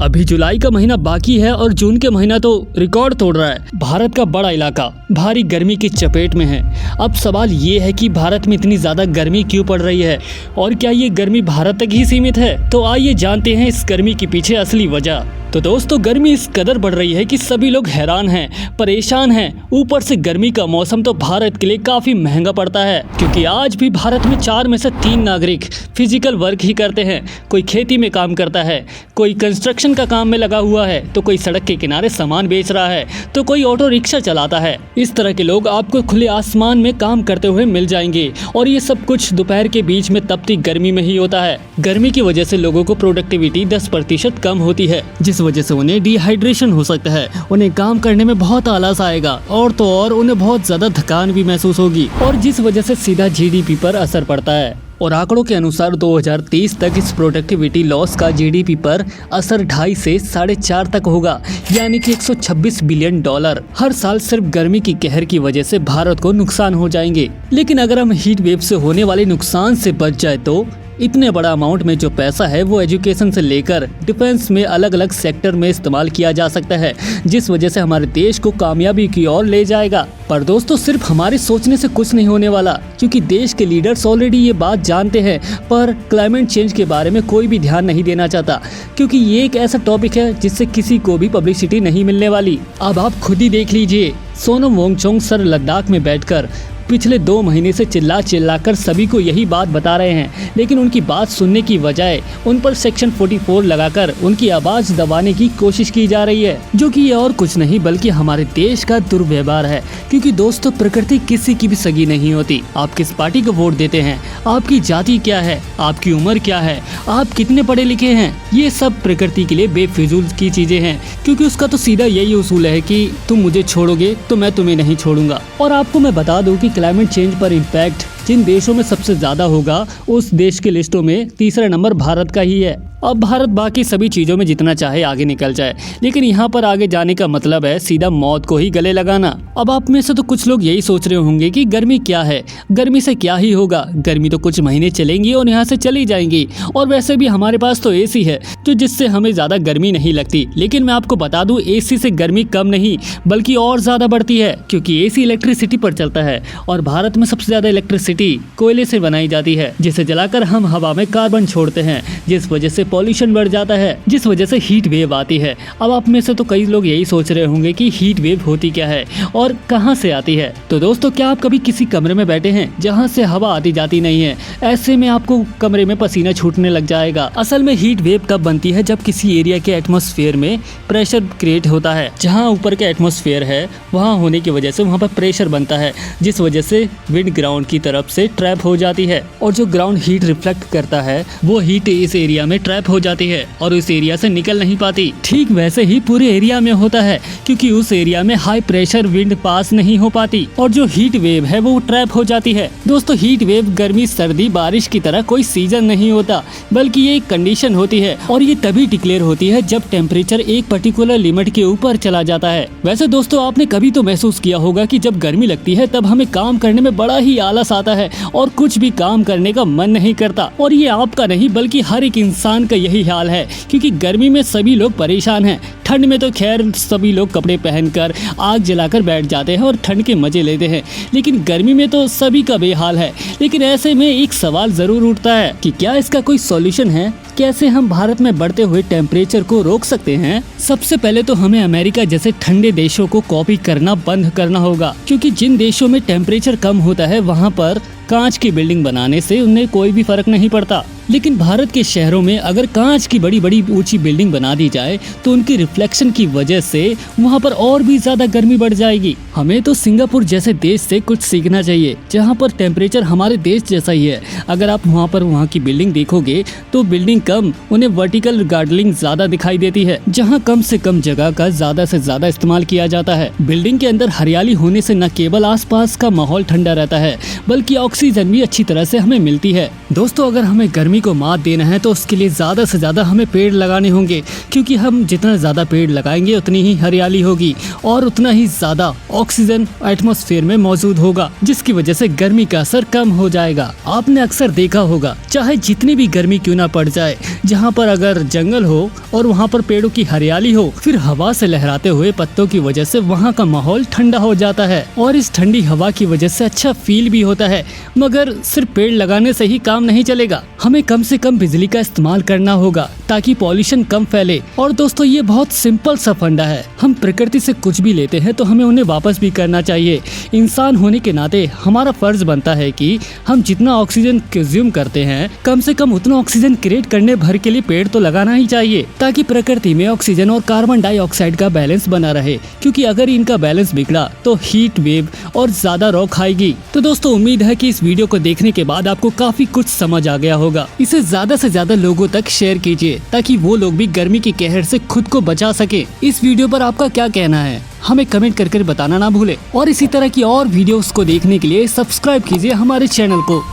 अभी जुलाई का महीना बाकी है और जून के महीना तो रिकॉर्ड तोड़ रहा है। भारत का बड़ा इलाका भारी गर्मी की चपेट में है। अब सवाल ये है कि भारत में इतनी ज्यादा गर्मी क्यों पड़ रही है और क्या ये गर्मी भारत तक ही सीमित है? तो आइए जानते हैं इस गर्मी के पीछे असली वजह। तो दोस्तों, गर्मी इस कदर बढ़ रही है कि सभी लोग हैरान हैं, परेशान हैं। ऊपर से गर्मी का मौसम तो भारत के लिए काफी महंगा पड़ता है, क्योंकि आज भी भारत में 4 में से 3 नागरिक फिजिकल वर्क ही करते हैं। कोई खेती में काम करता है, कोई कंस्ट्रक्शन का काम में लगा हुआ है, तो कोई सड़क के किनारे सामान बेच रहा है, तो कोई ऑटो रिक्शा चलाता है। इस तरह के लोग आपको खुले आसमान में काम करते हुए मिल जाएंगे और ये सब कुछ दोपहर के बीच में तपती गर्मी में ही होता है। गर्मी की वजह से लोगों को प्रोडक्टिविटी 10% कम होती है, जिस वजह से उन्हें डिहाइड्रेशन हो सकता है। उन्हें काम करने में बहुत आलस आएगा और तो और उन्हें बहुत ज्यादा थकान भी महसूस होगी, और जिस वजह से सीधा जीडीपी पर असर पड़ता है। और आंकड़ों के अनुसार 2030 तक इस प्रोडक्टिविटी लॉस का जीडीपी पर असर 2.5 से 4.5 तक होगा, यानी कि $126 बिलियन हर साल सिर्फ गर्मी की कहर की वजह से भारत को नुकसान हो जाएंगे। लेकिन अगर हम हीट वेव से होने वाले नुकसान से बच जाए तो इतने बड़ा अमाउंट में जो पैसा है वो एजुकेशन से लेकर डिफेंस में अलग अलग सेक्टर में इस्तेमाल किया जा सकता है, जिस वजह से हमारे देश को कामयाबी की ओर ले जाएगा। पर दोस्तों, सिर्फ हमारे सोचने से कुछ नहीं होने वाला, क्योंकि देश के लीडर्स ऑलरेडी ये बात जानते हैं, पर क्लाइमेट चेंज के बारे में कोई भी ध्यान नहीं देना चाहता, क्योंकि ये एक ऐसा टॉपिक है जिससे किसी को भी पब्लिसिटी नहीं मिलने वाली। अब आप खुद ही देख लीजिए, सोनम वांगचुक सर लद्दाख में बैठकर पिछले 2 महीने से चिल्ला कर सभी को यही बात बता रहे हैं, लेकिन उनकी बात सुनने की बजाय उन पर सेक्शन 44 लगाकर उनकी आवाज दबाने की कोशिश की जा रही है, जो कि ये और कुछ नहीं बल्कि हमारे देश का दुर्व्यवहार है। क्योंकि दोस्तों, प्रकृति किसी की भी सगी नहीं होती। आप किस पार्टी को वोट देते हैं, आपकी जाति क्या है, आपकी उम्र क्या है, आप कितने पढ़े लिखे हैं, ये सब प्रकृति के लिए बेफिजूल की चीजें हैं, क्योंकि उसका तो सीधा यही उसूल है कि तुम मुझे छोड़ोगे तो मैं तुम्हें नहीं छोड़ूंगा। और आपको मैं बता दूं कि क्लाइमेट चेंज पर इम्पैक्ट जिन देशों में सबसे ज्यादा होगा, उस देश के लिस्टों में तीसरा नंबर भारत का ही है। अब भारत बाकी सभी चीजों में जितना चाहे आगे निकल जाए, लेकिन यहाँ पर आगे जाने का मतलब है सीधा मौत को ही गले लगाना। अब आप में से तो कुछ लोग यही सोच रहे होंगे कि गर्मी क्या है, गर्मी से क्या ही होगा, गर्मी तो कुछ महीने चलेंगी और यहाँ से चली जाएंगी, और वैसे भी हमारे पास तो एसी है जो जिससे हमें ज्यादा गर्मी नहीं लगती। लेकिन मैं आपको बता दूं, एसी से गर्मी कम नहीं बल्कि और ज्यादा बढ़ती है, क्योंकि एसी इलेक्ट्रिसिटी पर चलता है और भारत में सबसे ज्यादा इलेक्ट्रिसिटी कोयले से बनाई जाती है, जिसे जलाकर हम हवा में कार्बन छोड़ते हैं, जिस वजह से पॉल्यूशन बढ़ जाता है, जिस वजह से हीट वेव आती है। अब आप में से तो कई लोग यही सोच रहे होंगे कि हीट वेव होती क्या है और कहां से आती है। तो दोस्तों, क्या आप कभी किसी कमरे में बैठे हैं जहां से हवा आती जाती नहीं है? ऐसे में आपको कमरे में पसीना छूटने लग जाएगा। असल में हीट वेव तब बनती है जब किसी एरिया के एटमॉस्फेयर में प्रेशर क्रिएट होता है। जहाँ ऊपर का एटमॉस्फेयर है वहाँ होने की वजह से वहाँ पर प्रेशर बनता है, जिस वजह से विंड ग्राउंड की तरफ से ट्रैप हो जाती है, और जो ग्राउंड हीट रिफ्लेक्ट करता है वो हीट इस एरिया में ट्रैप हो जाती है और उस एरिया से निकल नहीं पाती। ठीक वैसे ही पूरे एरिया में होता है, क्योंकि उस एरिया में हाई प्रेशर विंड पास नहीं हो पाती और जो हीट वेव है वो ट्रैप हो जाती है। दोस्तों, हीट वेव गर्मी सर्दी बारिश की तरह कोई सीजन नहीं होता, बल्कि ये एक कंडीशन होती है, और ये तभी डिक्लेयर होती है जब टेम्परेचर एक पर्टिकुलर लिमिट के ऊपर चला जाता है। वैसे दोस्तों, आपने कभी तो महसूस किया होगा कि जब गर्मी लगती है तब हमें काम करने में बड़ा ही आलस आता है और कुछ भी काम करने का मन नहीं करता। और ये आपका नहीं बल्कि हर एक इंसान का यही हाल है, क्योंकि गर्मी में सभी लोग परेशान हैं। ठंड में तो खैर सभी लोग कपड़े पहनकर आग जलाकर बैठ जाते हैं और ठंड के मजे लेते हैं, लेकिन गर्मी में तो सभी का बेहाल है। लेकिन ऐसे में एक सवाल जरूर उठता है कि क्या इसका कोई सॉल्यूशन है? कैसे हम भारत में बढ़ते हुए टेम्परेचर को रोक सकते हैं? सबसे पहले तो हमें अमेरिका जैसे ठंडे देशों को कॉपी करना बंद करना होगा, क्योंकि जिन देशों में टेम्परेचर कम होता है वहाँ पर कांच की बिल्डिंग बनाने से उन्हें कोई भी फर्क नहीं पड़ता। लेकिन भारत के शहरों में अगर कांच की बड़ी बड़ी ऊंची बिल्डिंग बना दी जाए तो उनकी रिफ्लेक्शन की वजह से वहां पर और भी ज्यादा गर्मी बढ़ जाएगी। हमें तो सिंगापुर जैसे देश से कुछ सीखना चाहिए, जहां पर टेम्परेचर हमारे देश जैसा ही है। अगर आप वहां की बिल्डिंग देखोगे तो बिल्डिंग कम, उन्हें वर्टिकल गार्डनिंग ज्यादा दिखाई देती है, जहाँ कम से कम जगह का ज्यादा से ज्यादा इस्तेमाल किया जाता है। बिल्डिंग के अंदर हरियाली होने से न केवल आसपास का माहौल ठंडा रहता है बल्कि ऑक्सीजन भी अच्छी तरह से हमें मिलती है। दोस्तों, अगर हमें गर्मी को मात देना है तो उसके लिए ज्यादा से ज्यादा हमें पेड़ लगाने होंगे, क्योंकि हम जितना ज्यादा पेड़ लगाएंगे उतनी ही हरियाली होगी और उतना ही ज्यादा ऑक्सीजन एटमॉस्फेयर में मौजूद होगा, जिसकी वजह से गर्मी का असर कम हो जाएगा। आपने अक्सर देखा होगा, चाहे जितनी भी गर्मी क्यों ना पड़ जाए, जहाँ पर अगर जंगल हो और वहाँ पर पेड़ों की हरियाली हो, फिर हवा से लहराते हुए पत्तों की वजह से वहाँ का माहौल ठंडा हो जाता है और इस ठंडी हवा की वजह से अच्छा फील भी होता है। मगर सिर्फ पेड़ लगाने से ही काम नहीं चलेगा, हमें कम से कम बिजली का इस्तेमाल करना होगा ताकि पॉल्यूशन कम फैले। और दोस्तों, ये बहुत सिंपल सा फंडा है। हम प्रकृति से कुछ भी लेते हैं तो हमें उन्हें वापस भी करना चाहिए। इंसान होने के नाते हमारा फर्ज बनता है कि हम जितना ऑक्सीजन कंज्यूम करते हैं, कम से कम उतना ऑक्सीजन क्रिएट करने भर के लिए पेड़ तो लगाना ही चाहिए, ताकि प्रकृति में ऑक्सीजन और कार्बन डाइऑक्साइड का बैलेंस बना रहे। क्योंकि अगर इनका बैलेंस बिगड़ा तो हीट वेव और ज्यादा रॉक आएगी। तो दोस्तों, उम्मीद है कि इस वीडियो को देखने के बाद आपको काफी कुछ समझ आ गया होगा। इसे ज्यादा से ज्यादा लोगों तक शेयर कीजिए ताकि वो लोग भी गर्मी की कहर से खुद को बचा सके। इस वीडियो पर आपका क्या कहना है, हमें कमेंट करके बताना ना भूले। और इसी तरह की और वीडियोस को देखने के लिए सब्सक्राइब कीजिए हमारे चैनल को।